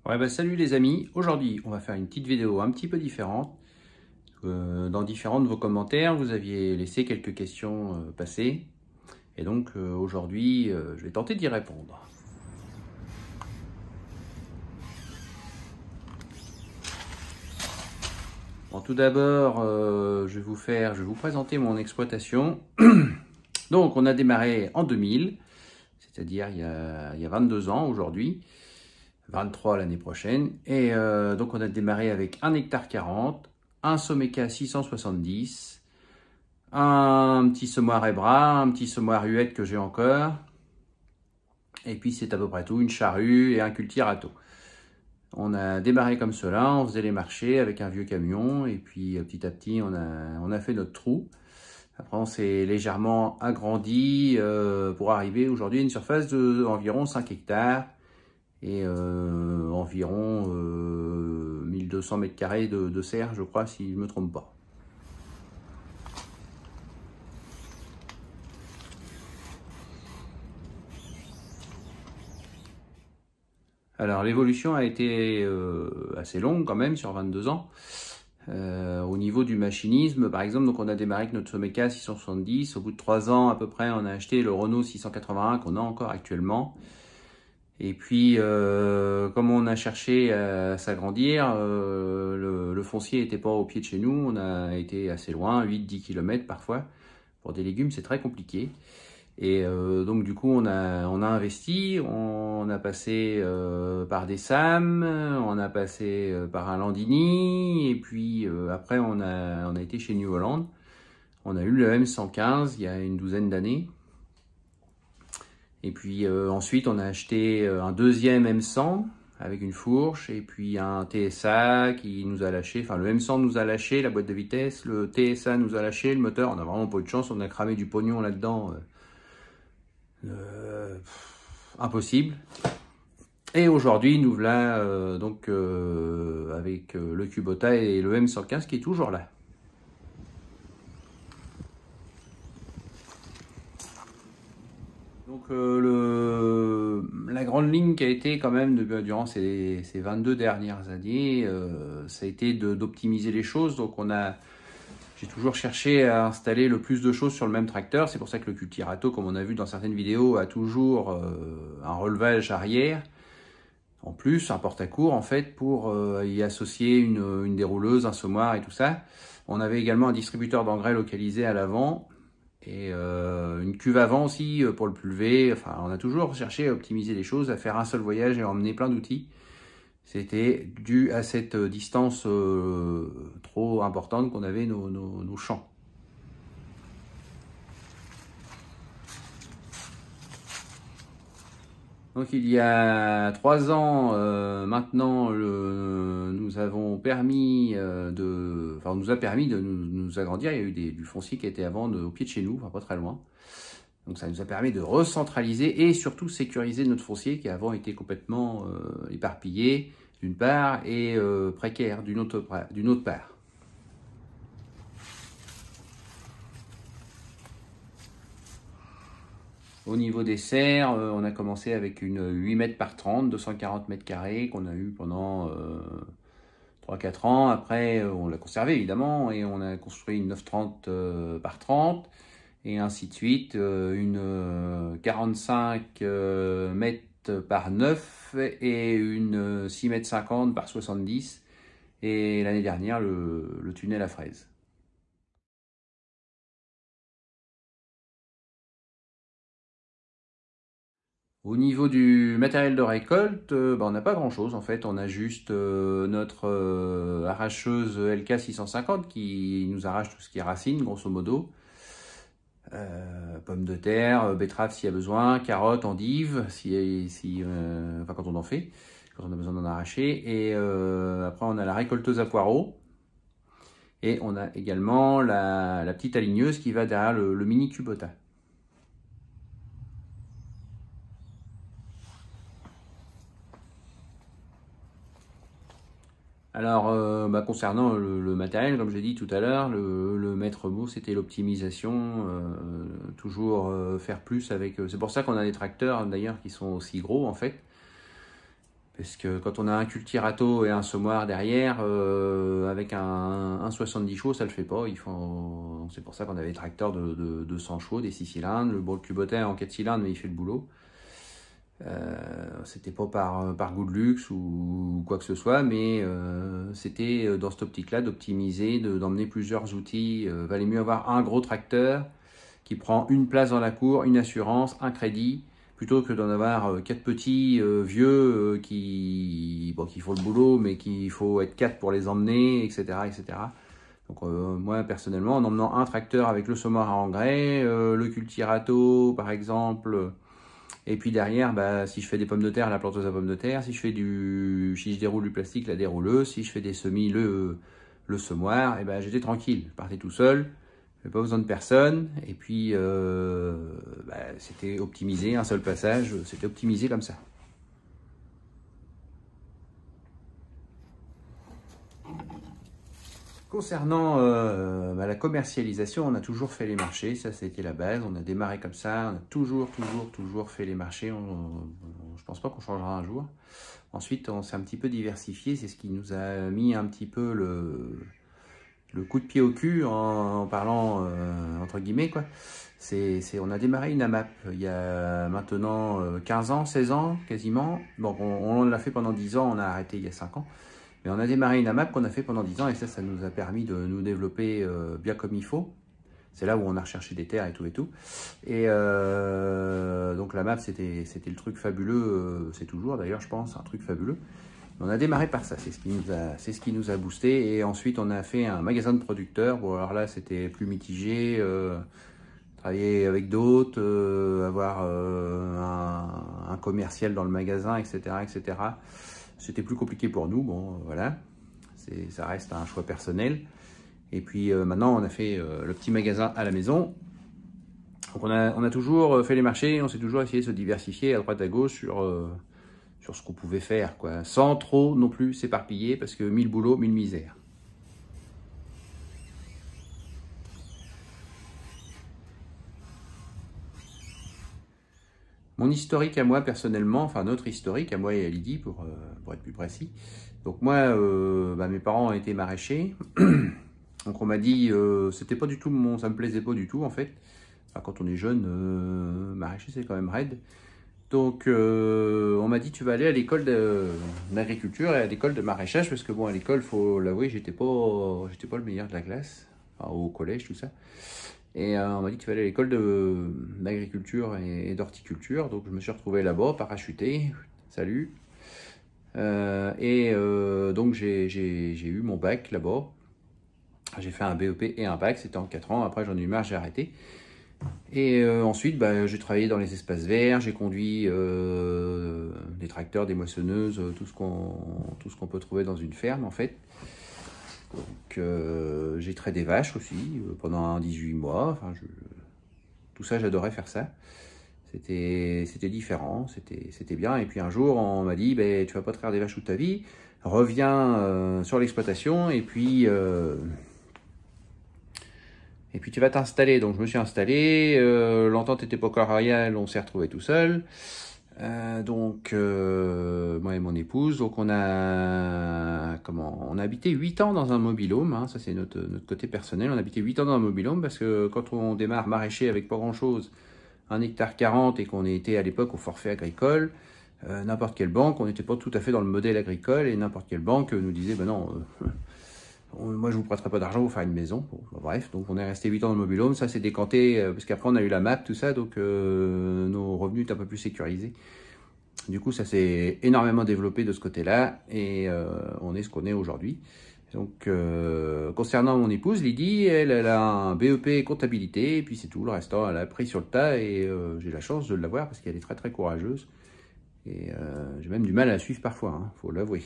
Ouais, bah, salut les amis, aujourd'hui on va faire une petite vidéo un petit peu différente. Dans différents de vos commentaires, vous aviez laissé quelques questions passer. Et donc aujourd'hui, je vais tenter d'y répondre. Bon, tout d'abord, je vais vous présenter mon exploitation. Donc on a démarré en 2000, c'est-à-dire il y a 22 ans aujourd'hui. 23 l'année prochaine. Et donc on a démarré avec 1 hectare 40, un Someka 670, un petit semoir Ebra, un petit semoir Huette que j'ai encore. Et puis c'est à peu près tout, une charrue et un cultirato. On a démarré comme cela, on faisait les marchés avec un vieux camion et puis petit à petit on a fait notre trou. Après on s'est légèrement agrandi pour arriver aujourd'hui à une surface d'environ 5 hectares et environ 1200 mètres carrés de serre, je crois, si je ne me trompe pas. Alors l'évolution a été assez longue quand même, sur 22 ans. Au niveau du machinisme, par exemple, donc on a démarré avec notre Someka 670. Au bout de 3 ans à peu près, on a acheté le Renault 681 qu'on a encore actuellement. Et puis, comme on a cherché à s'agrandir, le foncier n'était pas au pied de chez nous. On a été assez loin, 8-10 km parfois. Pour des légumes, c'est très compliqué. Et donc, du coup, on a investi. On a passé par des SAM, on a passé par un Landini. Et puis, après, on a été chez New Holland. On a eu le M115 il y a une douzaine d'années. Et puis ensuite, on a acheté un deuxième M100 avec une fourche et puis un TSA qui nous a lâché. Enfin, le M100 nous a lâché la boîte de vitesse, le TSA nous a lâché le moteur. On a vraiment pas eu de chance, on a cramé du pognon là-dedans. Impossible. Et aujourd'hui, nous voilà donc avec le Kubota et le M115 qui est toujours là. Donc la grande ligne qui a été quand même durant ces 22 dernières années, ça a été d'optimiser les choses. Donc j'ai toujours cherché à installer le plus de choses sur le même tracteur. C'est pour ça que le Cultirato, comme on a vu dans certaines vidéos, a toujours un relevage arrière. En plus, un porte-à-court en fait pour y associer une dérouleuse, un semoir et tout ça. On avait également un distributeur d'engrais localisé à l'avant. Et une cuve avant aussi pour le pulver. Enfin, on a toujours cherché à optimiser les choses, à faire un seul voyage et à emmener plein d'outils. C'était dû à cette distance trop importante qu'on avait nos champs. Donc il y a 3 ans maintenant, nous avons permis on nous a permis de nous agrandir. Il y a eu du foncier qui était avant au pied de chez nous, enfin pas très loin. Donc ça nous a permis de recentraliser et surtout sécuriser notre foncier qui avant était complètement éparpillé d'une part et précaire d'une autre part. Au niveau des serres, on a commencé avec une 8 mètres par 30, 240 mètres carrés qu'on a eu pendant 3-4 ans. Après, on l'a conservé évidemment et on a construit une 930 par 30 et ainsi de suite. Une 45 mètres par 9 et une 6 mètres 50 par 70. Et l'année dernière, le tunnel à fraises. Au niveau du matériel de récolte, on n'a pas grand chose en fait. On a juste notre arracheuse LK 650 qui nous arrache tout ce qui est racines, grosso modo. Pommes de terre, betteraves s'il y a besoin, carottes, endives, enfin, quand on en fait, quand on a besoin d'en arracher. Et après, on a la récolteuse à poireaux. Et on a également la petite aligneuse qui va derrière le mini Kubota. Alors, concernant le matériel, comme j'ai dit tout à l'heure, le maître mot, c'était l'optimisation, toujours faire plus avec... c'est pour ça qu'on a des tracteurs, d'ailleurs, qui sont aussi gros, en fait. Parce que quand on a un cultirato et un semoir derrière, avec un 70 chevaux, ça le fait pas. C'est pour ça qu'on avait des tracteurs de 200 chevaux, des 6 cylindres. Le Cubotin en 4 cylindres, mais il fait le boulot. C'était pas par goût de luxe ou quoi que ce soit, mais c'était dans cette optique-là d'optimiser, d'emmener plusieurs outils. Valait mieux avoir un gros tracteur qui prend une place dans la cour, une assurance, un crédit, plutôt que d'en avoir 4 petits vieux qui font le boulot, mais qu'il faut être 4 pour les emmener, etc. etc. Donc moi personnellement, en emmenant un tracteur avec le semoir à engrais, le cultirato par exemple, et puis derrière, si je fais des pommes de terre, la planteuse à pommes de terre, si je déroule du plastique, la dérouleuse, si je fais des semis, le semoir, et j'étais tranquille, je partais tout seul, j'avais pas besoin de personne, et puis c'était optimisé, un seul passage, c'était optimisé comme ça. Concernant la commercialisation, on a toujours fait les marchés, ça c'était la base, on a démarré comme ça, on a toujours fait les marchés, je pense pas qu'on changera un jour. Ensuite, on s'est un petit peu diversifié, c'est ce qui nous a mis un petit peu le coup de pied au cul en parlant entre guillemets quoi. On a démarré une AMAP il y a maintenant 15 ans, 16 ans quasiment. Bon, on l'a fait pendant 10 ans, on a arrêté il y a 5 ans. Mais on a démarré une AMAP qu'on a fait pendant 10 ans et ça nous a permis de nous développer bien comme il faut. C'est là où on a recherché des terres et tout et tout. Et donc la MAP, c'était le truc fabuleux, c'est toujours d'ailleurs, je pense, un truc fabuleux. On a démarré par ça, c'est ce qui nous a boosté. Et ensuite, on a fait un magasin de producteurs. Bon, alors là, c'était plus mitigé. Travailler avec d'autres, avoir un commercial dans le magasin, etc., etc. C'était plus compliqué pour nous. Bon, voilà, ça reste un choix personnel. Et puis maintenant, on a fait le petit magasin à la maison. Donc on a toujours fait les marchés, on s'est toujours essayé de se diversifier à droite à gauche sur ce qu'on pouvait faire, quoi, sans trop non plus s'éparpiller, parce que 1000 boulots, 1000 misères. Mon historique à moi personnellement, enfin notre historique à moi et à Lydie pour être plus précis. Donc moi, mes parents ont été maraîchers. Donc on m'a dit, c'était pas du tout ça me plaisait pas du tout en fait. Enfin, quand on est jeune, maraîcher c'est quand même raide. Donc on m'a dit tu vas aller à l'école d'agriculture et à l'école de maraîchage parce que bon à l'école faut l'avouer j'étais pas le meilleur de la classe, enfin, au collège tout ça. Et on m'a dit tu vas aller à l'école d'agriculture et d'horticulture. Donc je me suis retrouvé là-bas, parachuté, salut. Donc j'ai eu mon bac là-bas. J'ai fait un BEP et un bac, c'était en 4 ans. Après, j'en ai eu marre, j'ai arrêté. Et ensuite, j'ai travaillé dans les espaces verts, j'ai conduit des tracteurs, des moissonneuses, tout ce qu'on peut trouver dans une ferme, en fait. Donc, j'ai traité des vaches aussi pendant 18 mois. Enfin, tout ça, j'adorais faire ça. C'était différent, c'était bien. Et puis un jour, on m'a dit, tu vas pas traire des vaches toute ta vie, reviens sur l'exploitation et puis tu vas t'installer. Donc je me suis installé, l'entente était pas cordiale, on s'est retrouvé tout seul. Moi et mon épouse, donc on a habité 8 ans dans un mobil-home, hein, ça c'est notre côté personnel, on a habité 8 ans dans un mobil-home parce que quand on démarre maraîcher avec pas grand chose, 1 hectare 40 et qu'on était à l'époque au forfait agricole, n'importe quelle banque, on n'était pas tout à fait dans le modèle agricole et n'importe quelle banque nous disait non, moi je vous prêterai pas d'argent pour faire une maison. Bon, bref, donc on est resté 8 ans dans le mobil-home, ça s'est décanté parce qu'après on a eu la MAP, tout ça, donc nos revenus étaient un peu plus sécurisés. Du coup ça s'est énormément développé de ce côté-là et on est ce qu'on est aujourd'hui. Donc concernant mon épouse Lydie, elle a un BEP comptabilité et puis c'est tout, le restant elle a appris sur le tas et j'ai la chance de l'avoir parce qu'elle est très très courageuse et j'ai même du mal à la suivre parfois, hein, faut l'avouer.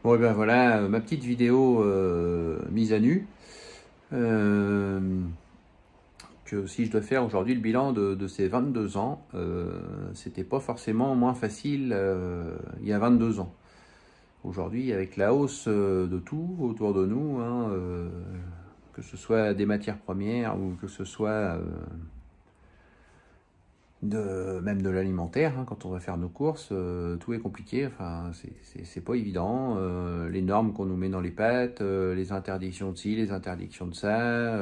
Bon et ben voilà ma petite vidéo mise à nu. Que si je dois faire aujourd'hui le bilan de ces 22 ans, c'était pas forcément moins facile il y a 22 ans. Aujourd'hui, avec la hausse de tout autour de nous, hein, que ce soit des matières premières ou que ce soit même de l'alimentaire, hein, quand on va faire nos courses, tout est compliqué, enfin, c'est pas évident. Les normes qu'on nous met dans les pâtes, les interdictions de ci, les interdictions de ça,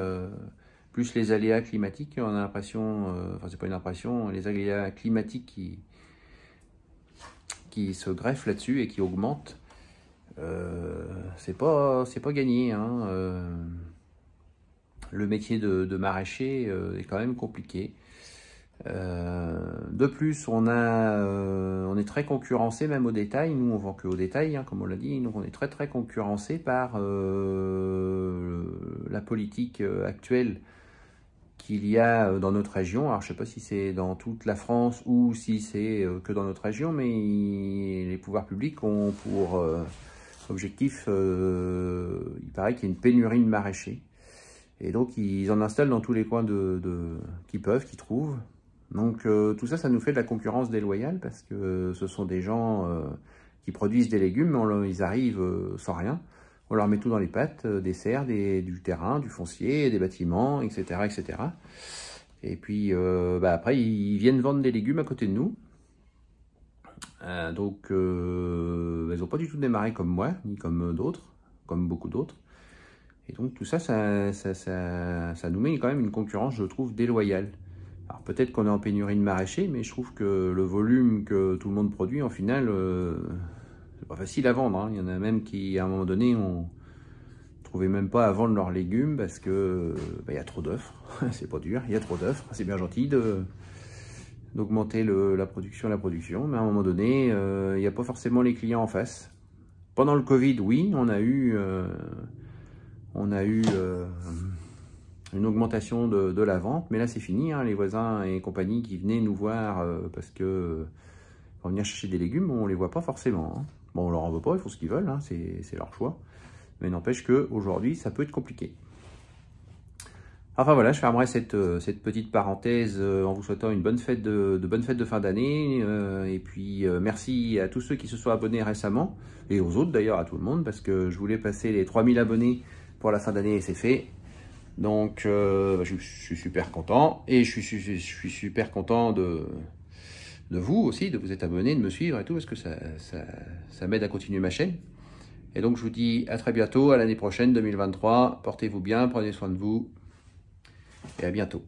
plus les aléas climatiques, on a l'impression, enfin c'est pas une impression, les aléas climatiques qui se greffent là-dessus et qui augmentent. C'est pas gagné, hein. Le métier de maraîcher est quand même compliqué. De plus, on est très concurrencé même au détail. Nous, on vend que au détail, hein, comme on l'a dit. Donc, on est très concurrencé par la politique actuelle qu'il y a dans notre région. Alors, je ne sais pas si c'est dans toute la France ou si c'est que dans notre région, mais les pouvoirs publics ont pour objectif, il paraît qu'il y a une pénurie de maraîchers. Et donc, ils en installent dans tous les coins qu'ils peuvent, qu'ils trouvent. Donc, tout ça, ça nous fait de la concurrence déloyale parce que ce sont des gens qui produisent des légumes, mais ils arrivent sans rien. On leur met tout dans les pattes, des serres, du terrain, du foncier, des bâtiments, etc. etc. Et puis, après, ils viennent vendre des légumes à côté de nous. Donc, ils n'ont pas du tout démarré comme moi, ni comme d'autres, comme beaucoup d'autres. Et donc, tout ça, ça nous met quand même une concurrence, je trouve, déloyale. Alors, peut-être qu'on est en pénurie de maraîchers, mais je trouve que le volume que tout le monde produit, en final, c'est pas facile à vendre, hein. Il y en a même qui, à un moment donné, on trouvait même pas à vendre leurs légumes parce que y a trop d'offres. C'est pas dur, il y a trop d'offres. C'est bien gentil d'augmenter la production, mais à un moment donné, il n'y a pas forcément les clients en face. Pendant le Covid, oui, on a eu une augmentation de la vente, mais là c'est fini, hein, les voisins et compagnie qui venaient nous voir parce que pour venir chercher des légumes, on les voit pas forcément, hein. Bon, on leur en veut pas, ils font ce qu'ils veulent, hein, c'est leur choix, mais n'empêche qu'aujourd'hui ça peut être compliqué. Enfin voilà, je fermerai cette petite parenthèse en vous souhaitant une bonne fête de fin d'année. Et puis merci à tous ceux qui se sont abonnés récemment, et aux autres d'ailleurs, à tout le monde, parce que je voulais passer les 3000 abonnés pour la fin d'année et c'est fait. Donc je suis super content, et je suis super content de vous aussi, de vous être abonné, de me suivre et tout, parce que ça m'aide à continuer ma chaîne. Et donc je vous dis à très bientôt, à l'année prochaine, 2023. Portez-vous bien, prenez soin de vous. Et à bientôt.